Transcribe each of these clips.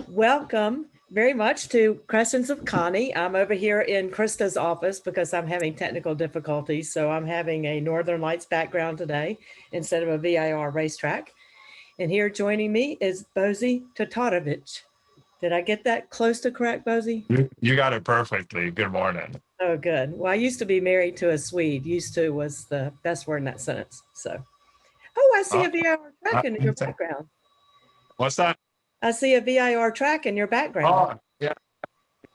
Welcome very much to Questions of Connie. I'm over here in Krista's office because I'm having technical difficulties. So I'm having a Northern Lights background today instead of a VIR racetrack. And here joining me is Bozi Tatarević. Did I get that close to correct, Bozi? You got it perfectly. Good morning. Oh, good. Well, I used to be married to a Swede. Used to was the best word in that sentence. So, oh, I see Oh, a VIR track in your background. what's that? I see a VIR track in your background. Oh, yeah.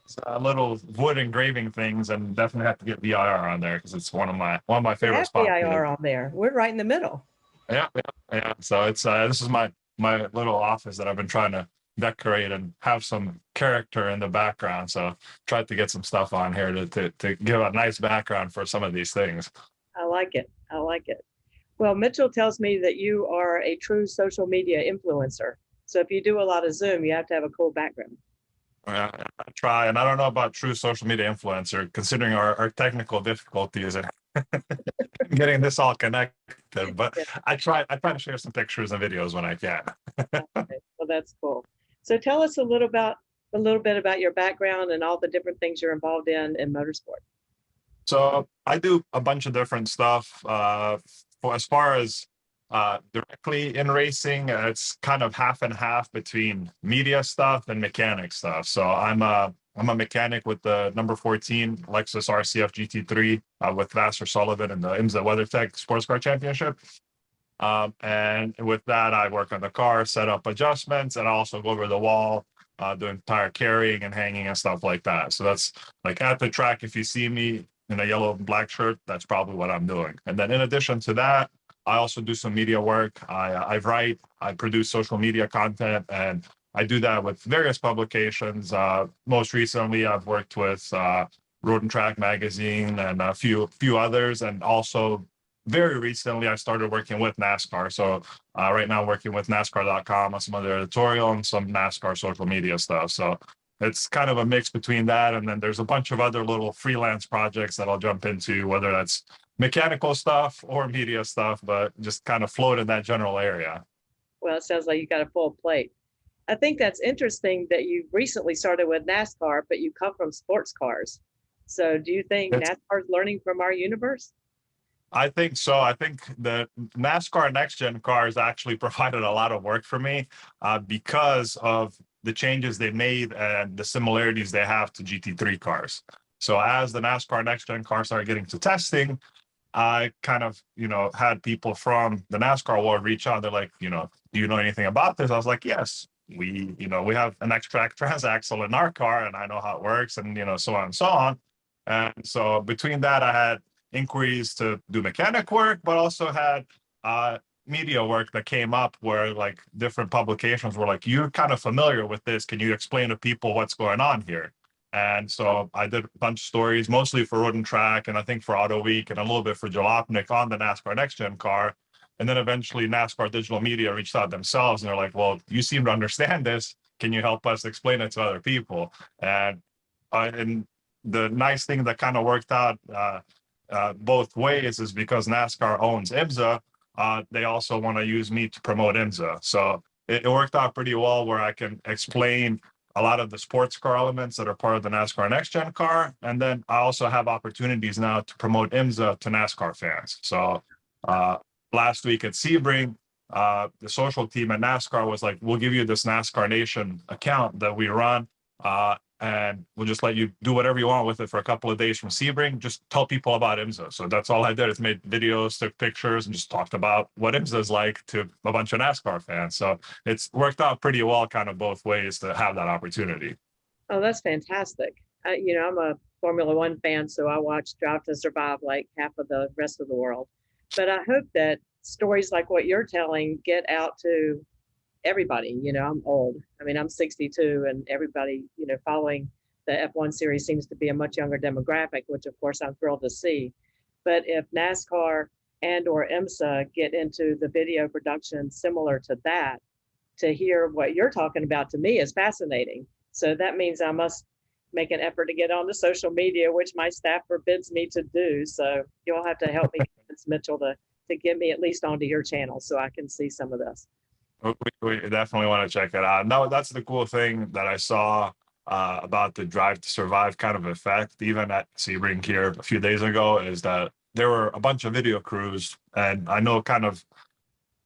It's little wood engraving things, and definitely have to get VIR on there because it's one of my We favorite have spots. VIR on there. We're right in the middle. Yeah, yeah, yeah. So it's this is my little office that I've been trying to decorate and have some character in the background. So tried to get some stuff on here to give a nice background for some of these things. I like it. I like it. Well, Mitchell tells me that you are a true social media influencer. So if you do a lot of Zoom, you have to have a cool background. I try, and I don't know about true social media influencer, considering our technical difficulties and getting this all connected. But Yeah. I try to share some pictures and videos when I can. Okay. Well, that's cool. So tell us a little bit about your background and all the different things you're involved in motorsport. So I do a bunch of different stuff. For as far as directly in racing, it's kind of half and half between media stuff and mechanic stuff. So I'm a mechanic with the number 14 Lexus RCF GT3 with Vassar Sullivan in the IMSA WeatherTech Sports Car Championship. And with that, I work on the car, set up adjustments, and I also go over the wall, doing tire carrying and hanging and stuff like that. So that's like at the track, if you see me in a yellow and black shirt, that's probably what I'm doing. And then in addition to that, I also do some media work. I write, I produce social media content, and I do that with various publications. Most recently, I've worked with Road and Track magazine and a few others, and also very recently I started working with NASCAR. So right now I'm working with NASCAR.com on some other editorial and some NASCAR social media stuff. So it's kind of a mix between that, and then there's a bunch of other little freelance projects that I'll jump into, whether that's mechanical stuff or media stuff, but just kind of float in that general area. Well, it sounds like you got a full plate. I think that's interesting that you recently started with NASCAR, but you come from sports cars. So do you think It's NASCAR is learning from our universe? I think so. I think the NASCAR Next Gen cars actually provided a lot of work for me because of the changes they made and the similarities they have to GT3 cars. So as the NASCAR Next Gen cars started getting to testing, I kind of, had people from the NASCAR world reach out. They're like, do you know anything about this? I was like, yes, we have an X-Track transaxle in our car and I know how it works and, so on and so on. And so between that, I had inquiries to do mechanic work, but also had media work that came up where like different publications were like, you're kind of familiar with this. Can you explain to people what's going on here? And so I did a bunch of stories, mostly for Road and Track, and I think for Auto Week, and a little bit for Jalopnik on the NASCAR Next Gen car. And then eventually NASCAR Digital Media reached out themselves, and they're like, well, you seem to understand this. Can you help us explain it to other people? And the nice thing that kind of worked out both ways is because NASCAR owns IMSA, they also want to use me to promote IMSA. So it worked out pretty well where I can explain a lot of the sports car elements that are part of the NASCAR Next Gen car. And then I also have opportunities now to promote IMSA to NASCAR fans. So last week at Sebring, the social team at NASCAR was like, we'll give you this NASCAR Nation account that we run. And we'll just let you do whatever you want with it for a couple of days from Sebring. Just tell people about IMSA. So that's all I did is made videos, took pictures, and just talked about what IMSA is like to a bunch of NASCAR fans. So it's worked out pretty well kind of both ways to have that opportunity. Oh, that's fantastic. I'm a Formula One fan, so I watch Drive to Survive like half of the rest of the world. But I hope that stories like what you're telling get out to everybody. I'm old. I mean, I'm 62, and everybody, following the F1 series seems to be a much younger demographic, which of course I'm thrilled to see. But if NASCAR and or IMSA get into the video production similar to that, to hear what you're talking about to me is fascinating. So that means I must make an effort to get onto social media, which my staff forbids me to do. So you'll have to help me convince Mitchell to get me at least onto your channel so I can see some of this. We definitely want to check it out. No, that's the cool thing that I saw about the Drive to Survive kind of effect, even at Sebring here a few days ago, is that there were a bunch of video crews, and I know kind of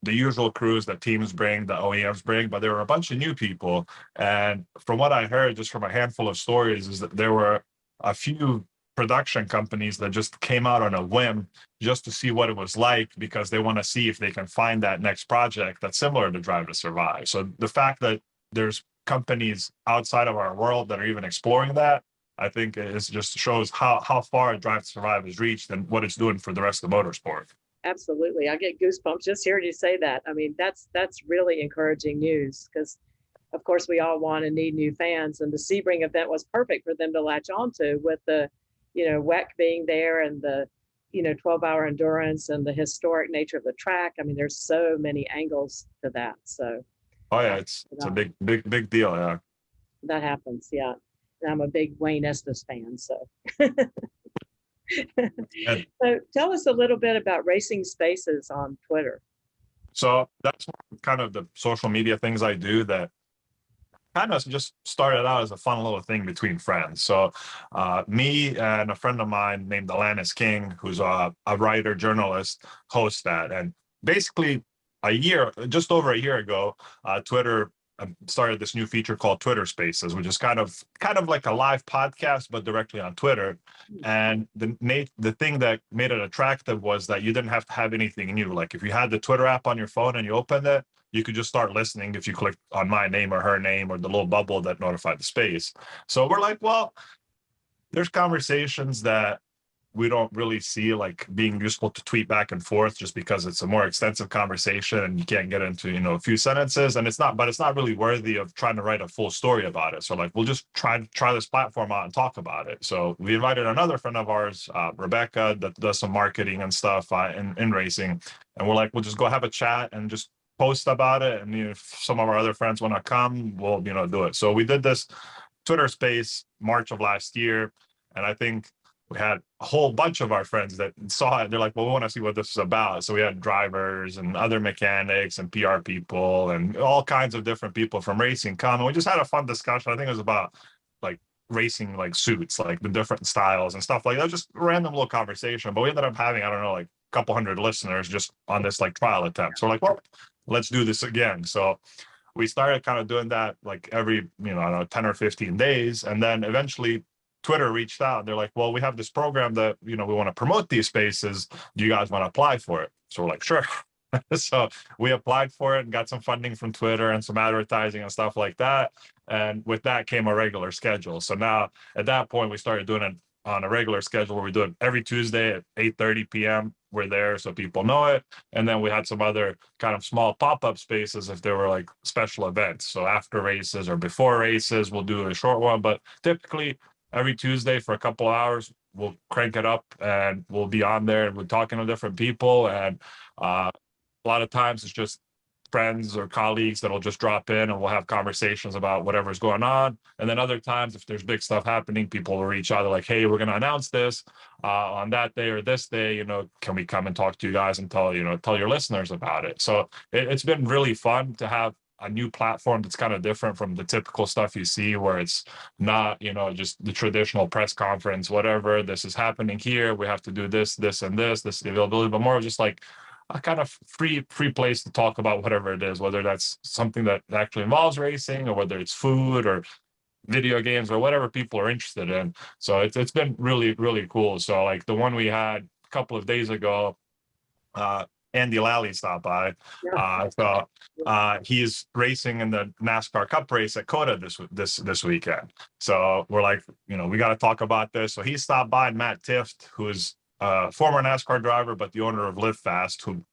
the usual crews that teams bring, the OEMs bring, but there were a bunch of new people. And from what I heard, just from a handful of stories, is that there were a few production companies that just came out on a whim just to see what it was like because they want to see if they can find that next project that's similar to Drive to Survive. So the fact that there's companies outside of our world that are even exploring that, I think is just shows how far Drive to Survive has reached and what it's doing for the rest of motorsport. Absolutely. I get goosebumps just hearing you say that. I mean, that's really encouraging news because, of course, we all want and need new fans. And the Sebring event was perfect for them to latch onto with the, WEC being there and the, 12-hour endurance and the historic nature of the track. I mean, there's so many angles to that. So, oh yeah, it's a big deal. Yeah, that happens. Yeah, and I'm a big Wayne Estes fan. So. So tell us a little bit about Racing Spaces on Twitter. So that's kind of the social media things I do that kind of just started out as a fun little thing between friends. So me and a friend of mine named Alanis King, who's a writer, journalist, hosts that. And basically just over a year ago, Twitter started this new feature called Twitter Spaces, which is kind of like a live podcast, but directly on Twitter. And the thing that made it attractive was that you didn't have to have anything new. Like if you had the Twitter app on your phone and you opened it, you could just start listening if you click on my name or her name or the little bubble that notified the space. So we're like, well, there's conversations that we don't really see like being useful to tweet back and forth just because it's a more extensive conversation and you can't get into, a few sentences, and it's not really worthy of trying to write a full story about it. So like, we'll just try this platform out and talk about it. So we invited another friend of ours, Rebecca, that does some marketing and stuff in racing. And we're like, we'll just go have a chat and just post about it. And if some of our other friends want to come, we'll, do it. So we did this Twitter space March of last year. And I think we had a whole bunch of our friends that saw it. They're like, well, we want to see what this is about. So we had drivers and other mechanics and PR people and all kinds of different people from racing come. And we just had a fun discussion. I think it was about like racing, like suits, like the different styles and stuff like that. Just a random little conversation. But we ended up having, I don't know, like a couple hundred listeners just on this like trial attempt. So we're like, well, let's do this again. So we started kind of doing that like every, I don't know, 10 or 15 days. And then eventually Twitter reached out. They're like, well, we have this program that, we want to promote these spaces. Do you guys want to apply for it? So we're like, sure. So we applied for it and got some funding from Twitter and some advertising and stuff like that. And with that came a regular schedule. So now at that point, we started doing it on a regular schedule where we do it every Tuesday at 8:30 p.m. We're there so people know it. And then we had some other kind of small pop-up spaces if there were like special events. So after races or before races, we'll do a short one. But typically every Tuesday for a couple hours, we'll crank it up and we'll be on there and we're talking to different people. And a lot of times it's just friends or colleagues that'll just drop in and we'll have conversations about whatever's going on. And then other times, if there's big stuff happening, people will reach out. They're like, hey, we're going to announce this on that day or this day, can we come and talk to you guys and tell your listeners about it? So it's been really fun to have a new platform that's kind of different from the typical stuff you see where it's not, just the traditional press conference, whatever, this is happening here, we have to do this and this is the availability, but more of just like a kind of free place to talk about whatever it is, whether that's something that actually involves racing or whether it's food or video games or whatever people are interested in. So it's been really, really cool. So like the one we had a couple of days ago, Andy Lally stopped by. He's racing in the NASCAR Cup race at COTA this weekend. So we're like, we got to talk about this. So he stopped by, and Matt Tift, who's a former NASCAR driver, but the owner of Live Fast, who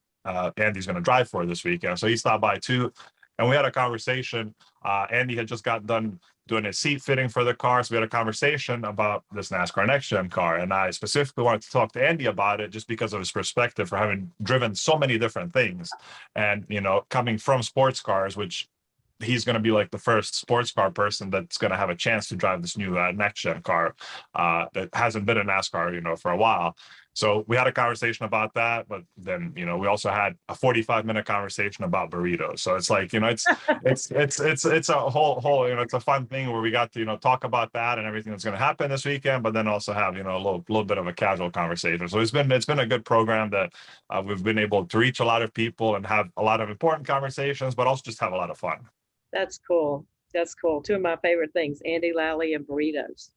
Andy's going to drive for this weekend. So he stopped by too. And we had a conversation. Andy had just got done doing a seat fitting for the car. So we had a conversation about this NASCAR Next Gen car. And I specifically wanted to talk to Andy about it just because of his perspective for having driven so many different things. And, coming from sports cars, which he's going to be like the first sports car person that's going to have a chance to drive this new Next Gen car that hasn't been in NASCAR, for a while. So we had a conversation about that, but then, we also had a 45-minute conversation about burritos. So it's like, it's a whole, it's a fun thing where we got to, talk about that and everything that's going to happen this weekend, but then also have, a little bit of a casual conversation. So it's been a good program that we've been able to reach a lot of people and have a lot of important conversations, but also just have a lot of fun. That's cool. That's cool. Two of my favorite things, Andy Lally and burritos.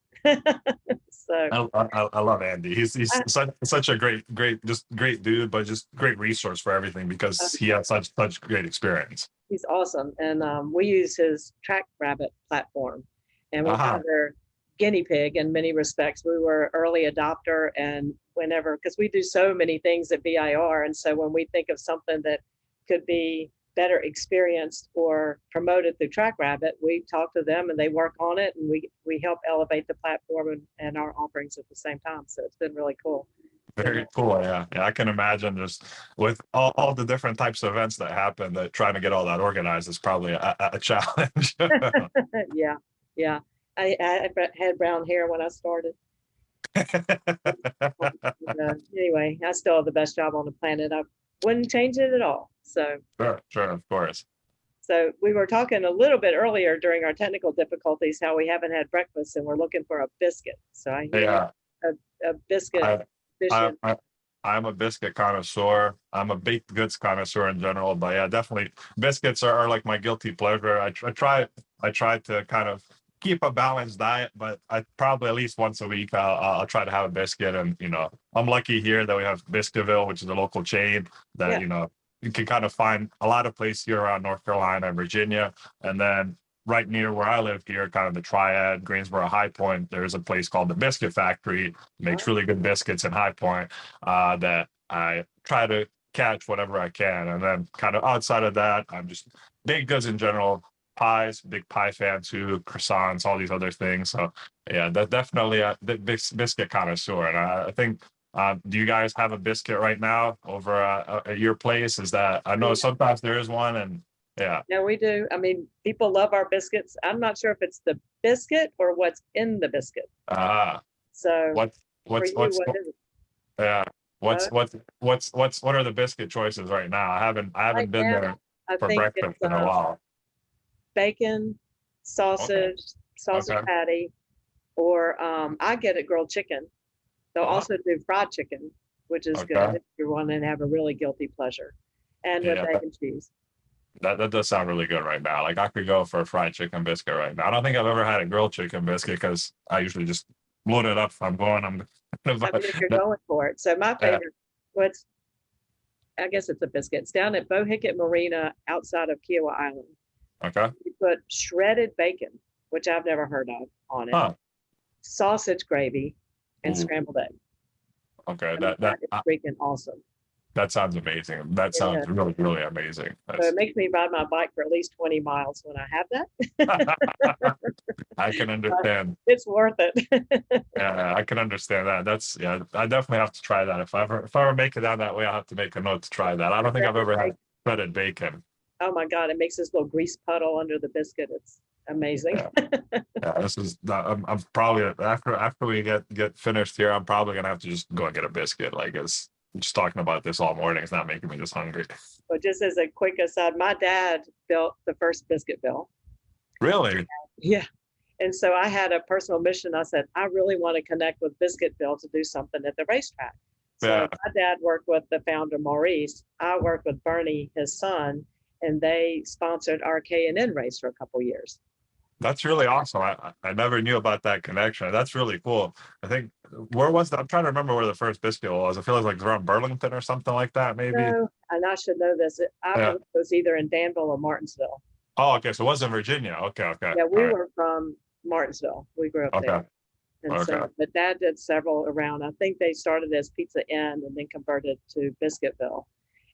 So I love Andy. He's such a great dude, but just great resource for everything because he has such great experience. He's awesome, and we use his TrackRabbit platform, and we're kind of their guinea pig in many respects. We were early adopter, and because we do so many things at BIR, and so when we think of something that could be better experienced or promoted through TrackRabbit, we talk to them and they work on it, and we help elevate the platform and our offerings at the same time. So it's been really cool. Very cool. Yeah. I can imagine just with all the different types of events that happen, that trying to get all that organized is probably a challenge. Yeah. I had brown hair when I started. Anyway, I still have the best job on the planet. I wouldn't change it at all. So sure, of course. So we were talking a little bit earlier during our technical difficulties how we haven't had breakfast and we're looking for a biscuit. So I hear a biscuit. I'm a biscuit connoisseur. I'm a baked goods connoisseur in general, but yeah, definitely biscuits are like my guilty pleasure. I try to kind of keep a balanced diet, but I probably at least once a week I'll try to have a biscuit. And I'm lucky here that we have Biscuitville, which is a local chain that you can kind of find a lot of places here around North Carolina and Virginia. And then right near where I live here, kind of the Triad, Greensboro, High Point, there's a place called the Biscuit Factory. Makes really good biscuits in High Point that I try to catch whatever I can. And then kind of outside of that, I'm just baked goods in general, pies, big pie fan too, croissants, all these other things. So yeah, that definitely the biscuit connoisseur. And I think, do you guys have a biscuit right now over at your place? Is that, I know sometimes there is one, and yeah. No, we do. I mean, people love our biscuits. I'm not sure if it's the biscuit or what's in the biscuit. So what is it? Yeah. What are the biscuit choices right now? I haven't been there for breakfast in a while. Bacon, sausage patty, or I get it grilled chicken. They'll also do fried chicken, which is good if you want to have a really guilty pleasure, and with egg and cheese. That does sound really good right now. Like I could go for a fried chicken biscuit right now. I don't think I've ever had a grilled chicken biscuit because I usually just load it up if I'm going. If you're going for it. So my favorite, I guess it's a biscuit. It's down at Bohicket Marina outside of Kiowa Island. Okay. You put shredded bacon, which I've never heard of, on it. Sausage gravy and scrambled egg. Okay, that is freaking awesome. That sounds amazing. That sounds really, really amazing. So it makes me ride my bike for at least 20 miles when I have that. I can understand. It's worth it. Yeah, I can understand that. I definitely have to try that. If I ever make it down that way, I'll have to make a note to try that. I don't think I've ever had shredded bacon. Oh my God, it makes this little grease puddle under the biscuit. It's amazing. This is. I'm probably after we get finished here, I'm probably gonna have to just go and get a biscuit. Like it's just talking about this all morning. It's not making me just hungry. But just as a quick aside, my dad built the first Biscuitville. Really? Yeah. And so I had a personal mission. I said, I really want to connect with Biscuitville to do something at the racetrack. So my dad worked with the founder, Maurice. I worked with Bernie, his son, and they sponsored our K&N race for a couple of years. That's really awesome. I never knew about that connection. That's really cool. I think, where was that? I'm trying to remember where the first biscuit was. I feel like around Burlington or something like that, maybe. No, and I should know this. It was either in Danville or Martinsville. Oh, okay. So it was in Virginia. Okay. Yeah, we were from Martinsville. We grew up there. And so, but Dad did several around. I think they started as Pizza Inn and then converted to Biscuitville.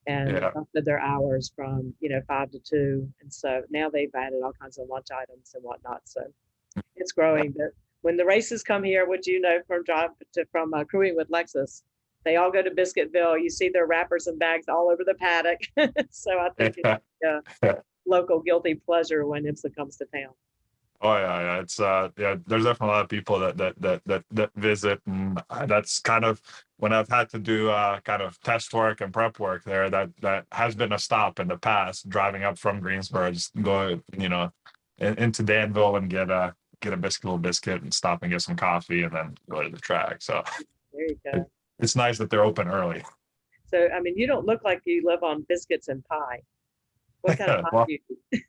And adjusted their hours from 5 to 2, and so now they've added all kinds of lunch items and whatnot. So it's growing. But when the races come here, which from crewing with Lexus, they all go to Biscuitville. You see their wrappers and bags all over the paddock. So I think it's a local guilty pleasure when IMSA comes to town. Oh yeah, it's yeah. There's definitely a lot of people that visit, and that's kind of when I've had to do kind of test work and prep work there. That has been a stop in the past. Driving up from Greensboro, just go into Danville and get a little biscuit and stop and get some coffee, and then go to the track. So There you it, go. it's nice that they're open early. So, I mean, you don't look like you live on biscuits and pie. What kind of pie Well, do you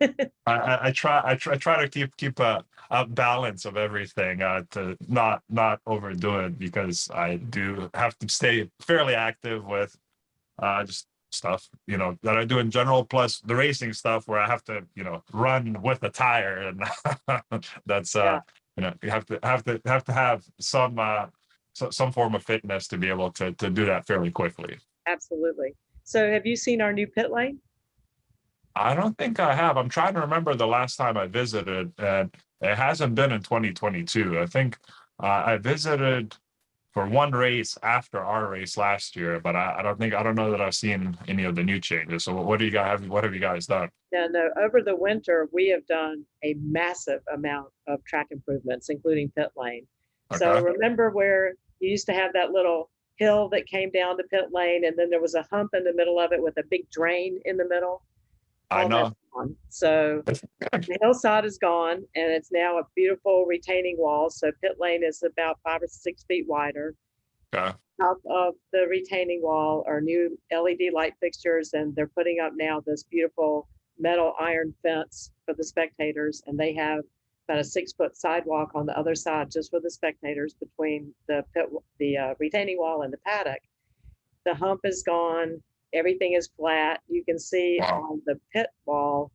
eat? I try to keep a balance of everything to not overdo it because I do have to stay fairly active with just stuff that I do in general, plus the racing stuff where I have to run with a tire, and that's Yeah, you have to have some form of fitness to be able to do that fairly quickly. absolutely. So, have you seen our new pit lane? I don't think I have. I'm trying to remember the last time I visited, and it hasn't been in 2022. I think I visited for one race after our race last year, but I don't know that I've seen any of the new changes. So what do you guys have? What have you guys done? No, no. Over the winter, we have done a massive amount of track improvements, including pit lane. So Okay, remember where you used to have that little hill that came down to pit lane, and then there was a hump in the middle of it with a big drain in the middle? I All that's know. gone. So That's good. the hillside is gone, and it's now a beautiful retaining wall. So pit lane is about 5 or 6 feet wider. Okay. Top of the retaining wall are new LED light fixtures, and they're putting up now this beautiful metal iron fence for the spectators. And they have about a 6 foot sidewalk on the other side just for the spectators between the retaining wall and the paddock. The hump is gone. Everything is flat. You can see Wow. on the pit wall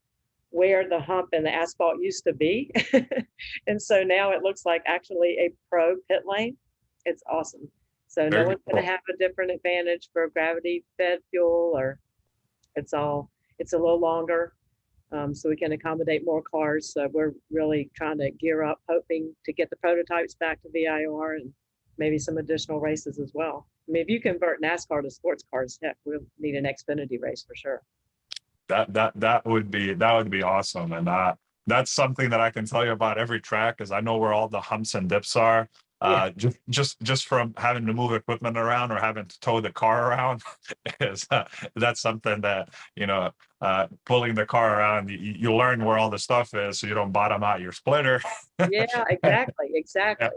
where the hump and the asphalt used to be. And so now it looks like actually a pro pit lane. It's awesome. So no Very one's going to cool. have a different advantage for gravity fed fuel, or it's a little longer. So we can accommodate more cars. So we're really trying to gear up, hoping to get the prototypes back to VIR and maybe some additional races as well. I mean, if you convert NASCAR to sports cars, heck, we'll need an Xfinity race for sure. That would be awesome, and that's something that I can tell you about every track, because I know where all the humps and dips are. Yeah, Just from having to move equipment around or having to tow the car around, is that's something that pulling the car around, you learn where all the stuff is, so you don't bottom out your splitter. yeah, exactly, Yeah. exactly.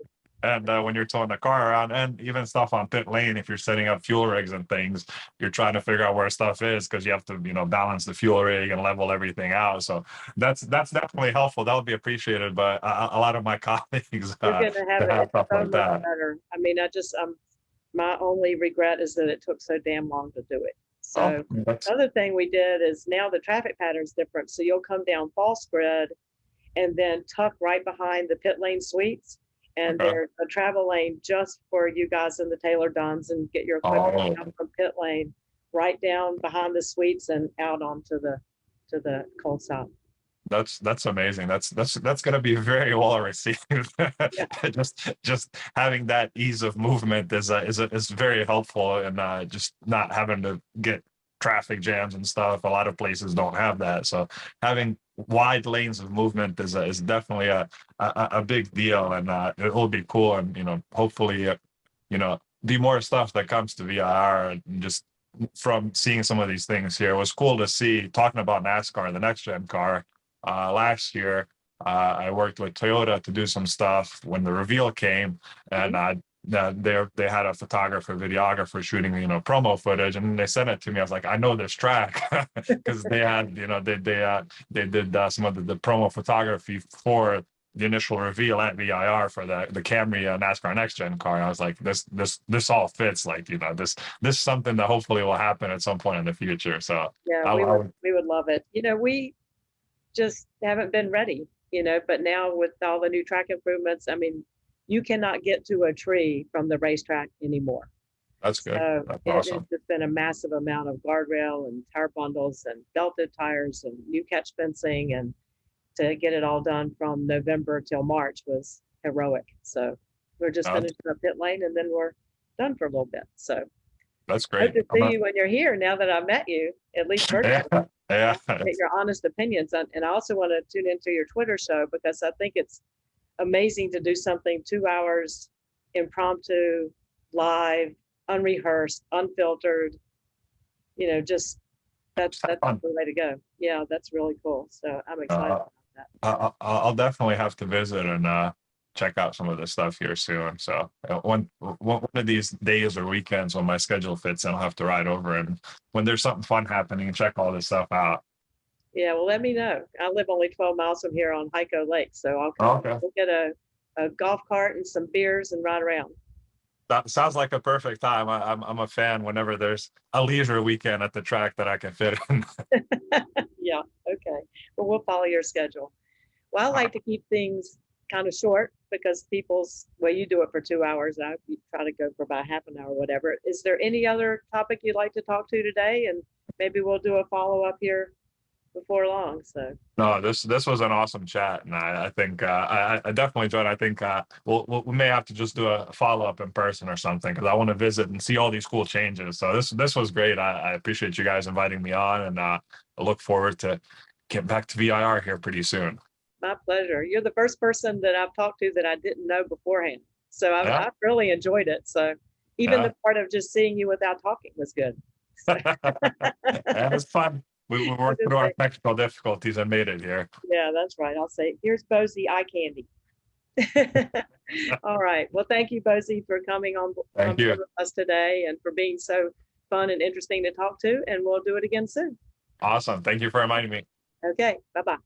And when you're towing the car around, and even stuff on pit lane, if you're setting up fuel rigs and things, you're trying to figure out where stuff is because you have to, balance the fuel rig and level everything out. So that's definitely helpful. That would be appreciated by a lot of my colleagues You're going to have to have it stuff so like much that. better. I mean, my only regret is that it took so damn long to do it. Oh, So that's the other thing we did is now the traffic pattern's different. So you'll come down false grid and then tuck right behind the pit lane suites. And okay. there's a travel lane just for you guys in the Taylor Duns and get your equipment Oh, down from pit lane right down behind the suites and out onto the cold side. that's amazing. That's going to be very well received. Yeah. Just having that ease of movement is very helpful, and just not having to get traffic jams and stuff. A lot of places don't have that, so having wide lanes of movement is definitely a big deal, and it will be cool, and hopefully be more stuff that comes to VIR, and just from seeing some of these things here, it was cool to see. Talking about NASCAR, the next gen car, last year, I worked with Toyota to do some stuff when the reveal came, and they had a photographer, videographer shooting promo footage, and they sent it to me. I was like, I know this track because they had they did some of the promo photography for the initial reveal at VIR for the Camry NASCAR Next Gen car. And I was like, this all fits, like this is something that hopefully will happen at some point in the future. So Yeah, I would. we would love it. We just haven't been ready, but now with all the new track improvements, I mean, you cannot get to a tree from the racetrack anymore. That's good. So That's it's awesome. just been a massive amount of guardrail and tire bundles and belted tires and new catch fencing. And to get it all done from November till March was heroic. So we're just Uh, finishing up pit lane and then we're done for a little bit. So that's hope great. to see you when you're here now that I met you, at least Yeah, virtually. Yeah. Get your honest opinions. And I also want to tune into your Twitter show because I think it's amazing to do something 2 hours impromptu, live, unrehearsed, unfiltered, just that's Fun. the way to go. Yeah, that's really cool. So I'm excited Uh, about that. I'll definitely have to visit and check out some of this stuff here soon. So one of these days or weekends when my schedule fits, I'll have to ride over, and when there's something fun happening, and check all this stuff out. Yeah, well, let me know. I live only 12 miles from here on Hyco Lake, so I'll come. Okay. We'll get a golf cart and some beers and ride around. That sounds like a perfect time. I'm a fan whenever there's a leisure weekend at the track that I can fit in. Yeah, okay. Well, we'll follow your schedule. Well, I like to keep things kind of short because you do it for 2 hours. I try to go for about half an hour, whatever. Is there any other topic you'd like to talk to today? And maybe we'll do a follow up here before long. So No, this was an awesome chat, and I think I definitely enjoyed it. I think we may have to just do a follow up in person or something because I want to visit and see all these cool changes. So this was great. I appreciate you guys inviting me on, and I look forward to getting back to VIR here pretty soon. my pleasure. You're the first person that I've talked to that I didn't know beforehand. So Yeah, I've really enjoyed it. So even yeah. the part of just seeing you without talking was good. So, And it's fun. We I'll worked just through our say, technical difficulties and made it here. yeah, that's right. I'll say, here's Bozi eye candy. All right. Well, thank you, Bozi, for coming on Thank board you. with us today and for being so fun and interesting to talk to. And we'll do it again soon. Awesome. Thank you for reminding me. Okay. Bye bye.